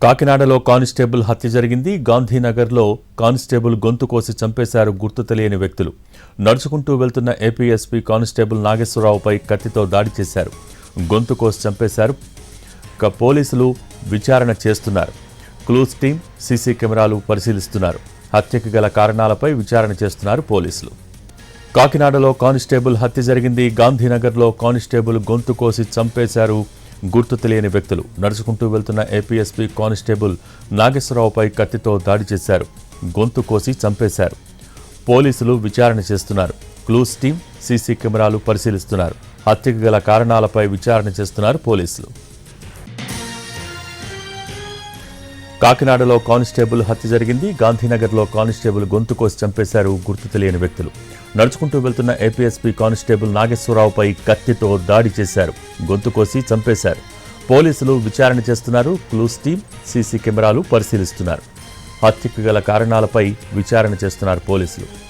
కాకినాడలో కానిస్టేబుల్ హత్య జరిగింది. గాంధీనగర్లో కానిస్టేబుల్ గొంతు కోసి చంపేశారు గుర్తు తెలియని వ్యక్తులు. నడుచుకుంటూ వెళ్తున్న ఏపీఎస్పీ కానిస్టేబుల్ నాగేశ్వరరావుపై కత్తితో దాడి చేశారు. గొంతు కోసి చంపేశారు. పోలీసులు విచారణ చేస్తున్నారు. క్లూస్ టీం సీసీ కెమెరాలు పరిశీలిస్తున్నారు. హత్యకు గల కారణాలపై విచారణ చేస్తున్నారు పోలీసులు. కాకినాడలో కానిస్టేబుల్ హత్య జరిగింది. గాంధీనగర్లో కానిస్టేబుల్ గొంతు కోసి చంపేశారు గుర్తు తెలియని వ్యక్తులు. నడుచుకుంటూ వెళ్తున్న ఏపీఎస్పీ కానిస్టేబుల్ నాగేశ్వరరావుపై కత్తితో దాడి చేశారు. గొంతు కోసి చంపేశారు. పోలీసులు విచారణ చేస్తున్నారు. క్లూస్ టీం సీసీ కెమెరాలు పరిశీలిస్తున్నారు. హత్యకు గల కారణాలపై విచారణ చేస్తున్నారు పోలీసులు. కాకినాడలో కానిస్టేబుల్ హత్య జరిగింది. గాంధీనగర్లో కానిస్టేబుల్ గొంతు కోసి చంపేశారు గుర్తు తెలియని వ్యక్తులు. నడుచుకుంటూ వెళ్తున్న ఏపీఎస్పీ కానిస్టేబుల్ నాగేశ్వరరావుపై కత్తితో దాడి చేశారు. గొంతు కోసి చంపేశారు. పోలీసులు విచారణ చేస్తున్నారు. క్లూస్ టీం సీసీ కెమెరాలు పరిశీలిస్తున్నారు. హత్యకు గల కారణాలపై విచారణ చేస్తున్నారు పోలీసులు.